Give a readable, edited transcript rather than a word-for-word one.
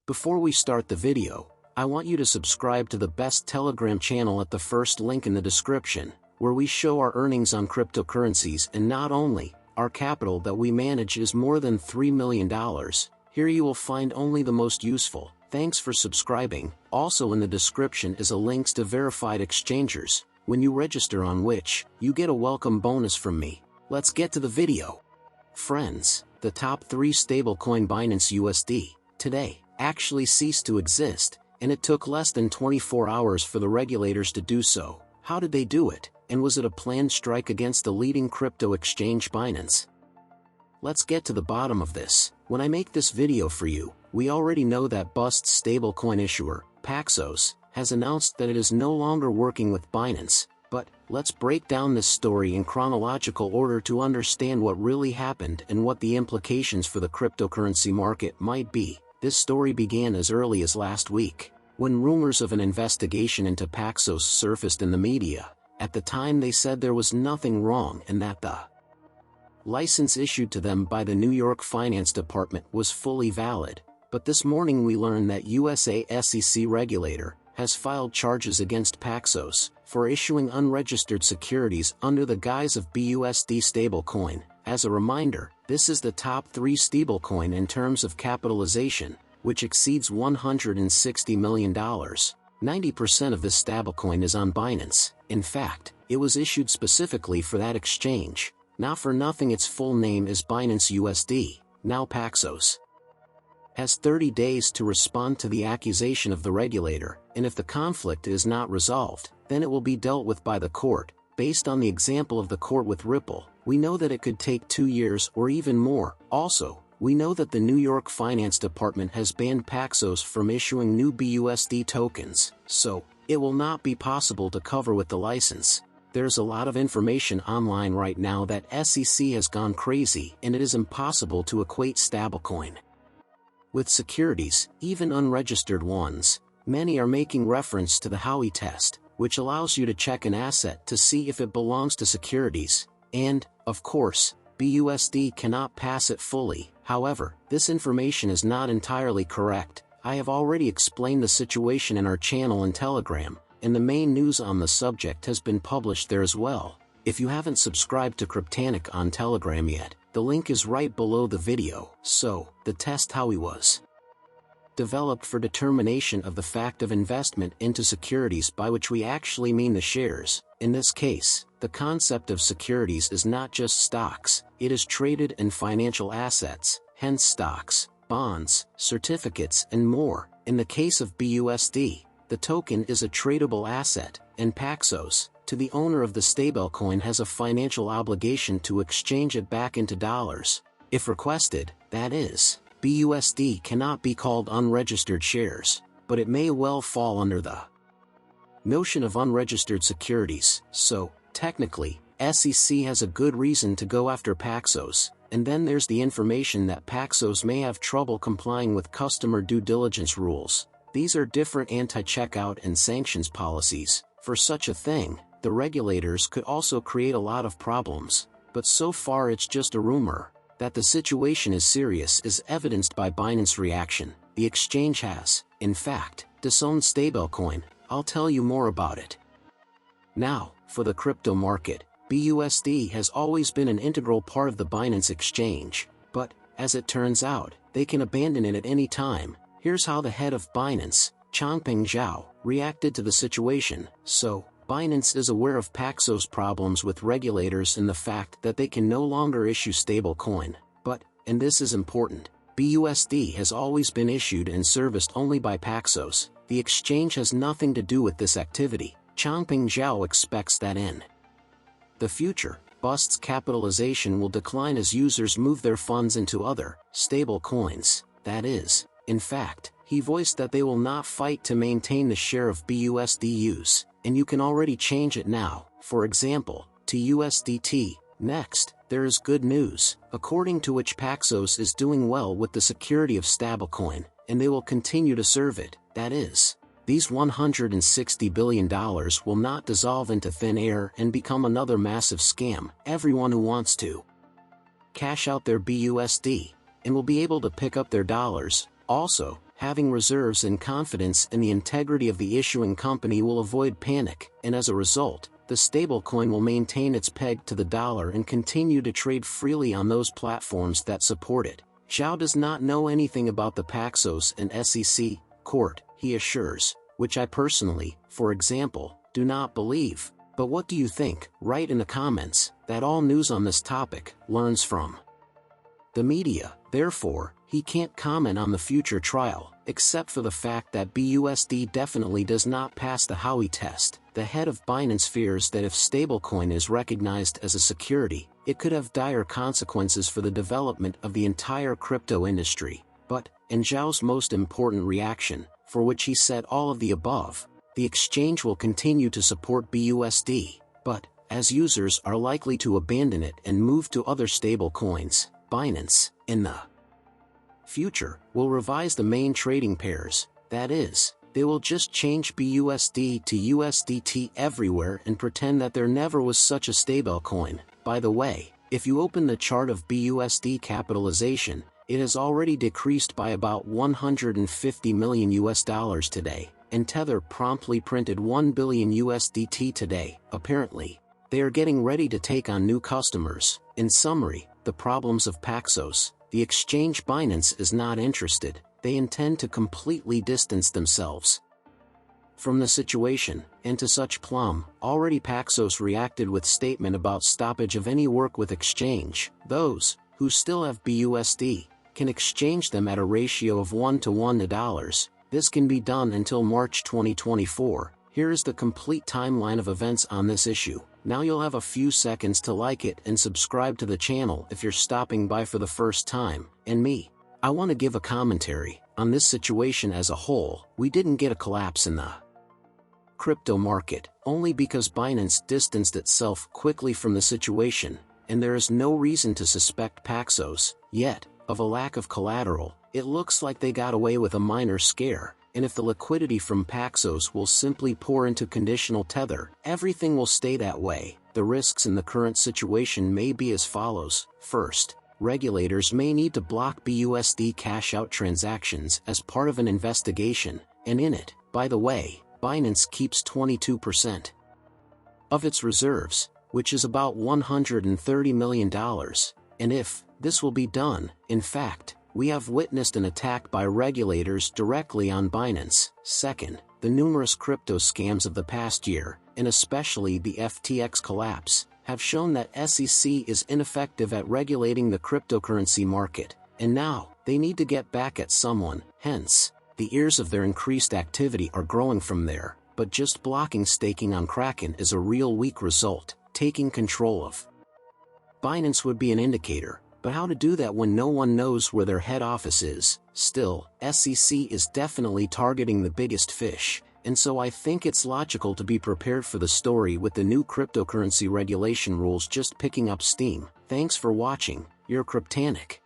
Before we start the video, I want you to subscribe to the best Telegram channel at the first link in the description, where we show our earnings on cryptocurrencies, and not only, our capital that we manage is more than $3 million. Here you will find only the most useful. Thanks for subscribing. Also in the description is a links to verified exchangers, when you register on which, you get a welcome bonus from me. Let's get to the video. Friends, the top 3 stablecoin Binance USD, today, actually ceased to exist, and it took less than 24 hours for the regulators to do so. How did they do it, and was it a planned strike against the leading crypto exchange Binance? Let's get to the bottom of this. When I make this video for you, we already know that Bust's stablecoin issuer, Paxos, has announced that it is no longer working with Binance, but let's break down this story in chronological order to understand what really happened and what the implications for the cryptocurrency market might be. This story began as early as last week, when rumors of an investigation into Paxos surfaced in the media. At the time they said there was nothing wrong and that the license issued to them by the New York Finance Department was fully valid, but this morning we learned that USA SEC Regulator has filed charges against Paxos for issuing unregistered securities under the guise of BUSD stablecoin. As a reminder, this is the top 3 stablecoin in terms of capitalization, which exceeds $160 million. 90% of this stablecoin is on Binance. In fact, it was issued specifically for that exchange. Not for nothing its full name is Binance USD. Now Paxos has 30 days to respond to the accusation of the regulator, and if the conflict is not resolved, then it will be dealt with by the court. Based on the example of the court with Ripple, we know that it could take 2 years or even more. Also, we know that the New York Finance Department has banned Paxos from issuing new BUSD tokens, so it will not be possible to cover with the license. There's a lot of information online right now that SEC has gone crazy, and it is impossible to equate stablecoin with securities, even unregistered ones. Many are making reference to the Howey test, which allows you to check an asset to see if it belongs to securities, and, of course, BUSD cannot pass it fully. However, this information is not entirely correct. I have already explained the situation in our channel and Telegram, and the main news on the subject has been published there as well. If you haven't subscribed to Cryptanic on Telegram yet, the link is right below the video. So, the test Howey was developed for determination of the fact of investment into securities, by which we actually mean the shares. In this case, the concept of securities is not just stocks, it is traded and financial assets, hence stocks, bonds, certificates and more. In the case of BUSD, the token is a tradable asset, and Paxos, to the owner of the stablecoin, has a financial obligation to exchange it back into dollars, if requested. That is, BUSD cannot be called unregistered shares, but it may well fall under the notion of unregistered securities. So, technically, SEC has a good reason to go after Paxos, and then there's the information that Paxos may have trouble complying with customer due diligence rules. These are different anti-checkout and sanctions policies. For such a thing, the regulators could also create a lot of problems, but so far it's just a rumor. That the situation is serious is evidenced by Binance's reaction. The exchange has, in fact, disowned stablecoin. I'll tell you more about it. Now, for the crypto market, BUSD has always been an integral part of the Binance exchange, but, as it turns out, they can abandon it at any time. Here's how the head of Binance, Changpeng Zhao, reacted to the situation. So, Binance is aware of Paxos' problems with regulators and the fact that they can no longer issue stablecoin. But, and this is important, BUSD has always been issued and serviced only by Paxos. The exchange has nothing to do with this activity. Changpeng Zhao expects that in the future, Bust's capitalization will decline as users move their funds into other stable coins. That is, in fact, he voiced that they will not fight to maintain the share of BUSD use, and you can already change it now, for example, to USDT. Next, there is good news, according to which Paxos is doing well with the security of stablecoin, and they will continue to serve it. That is, these $160 billion will not dissolve into thin air and become another massive scam. Everyone who wants to cash out their BUSD and will be able to pick up their dollars. Also, having reserves and confidence in the integrity of the issuing company will avoid panic, and as a result, the stablecoin will maintain its peg to the dollar and continue to trade freely on those platforms that support it. Zhao does not know anything about the Paxos and SEC court, he assures, which I personally, for example, do not believe. But what do you think? Write in the comments. That all news on this topic learns from the media. Therefore, he can't comment on the future trial, except for the fact that BUSD definitely does not pass the Howey test. The head of Binance fears that if stablecoin is recognized as a security, it could have dire consequences for the development of the entire crypto industry. But, in Zhao's most important reaction, for which he said all of the above, the exchange will continue to support BUSD, but, as users are likely to abandon it and move to other stablecoins, Binance, in the future, will revise the main trading pairs. That is, they will just change BUSD to USDT everywhere and pretend that there never was such a stablecoin. By the way, if you open the chart of BUSD capitalization, it has already decreased by about $150 million today, and Tether promptly printed $1 billion USDT today. Apparently, they are getting ready to take on new customers. In summary, the problems of Paxos. The exchange Binance is not interested. They intend to completely distance themselves from the situation, and to such plumb, already Paxos reacted with statement about stoppage of any work with exchange. Those who still have BUSD can exchange them at a ratio of 1:1 to dollars. This can be done until March 2024. Here is the complete timeline of events on this issue. Now you'll have a few seconds to like it and subscribe to the channel if you're stopping by for the first time. And me, I want to give a commentary on this situation as a whole. We didn't get a collapse in the crypto market only because Binance distanced itself quickly from the situation, and there is no reason to suspect Paxos, yet, of a lack of collateral. It looks like they got away with a minor scare. And if the liquidity from Paxos will simply pour into conditional Tether, everything will stay that way. The risks in the current situation may be as follows. First, regulators may need to block BUSD cash-out transactions as part of an investigation, and in it, by the way, Binance keeps 22% of its reserves, which is about $130 million. And if this will be done, in fact, we have witnessed an attack by regulators directly on Binance. Second, the numerous crypto scams of the past year, and especially the FTX collapse, have shown that SEC is ineffective at regulating the cryptocurrency market, and now, they need to get back at someone. Hence, the ears of their increased activity are growing from there. But just blocking staking on Kraken is a real weak result. Taking control of Binance would be an indicator. But how to do that when no one knows where their head office is? Still, SEC is definitely targeting the biggest fish, and so I think it's logical to be prepared for the story with the new cryptocurrency regulation rules just picking up steam. Thanks for watching, your Cryptanic.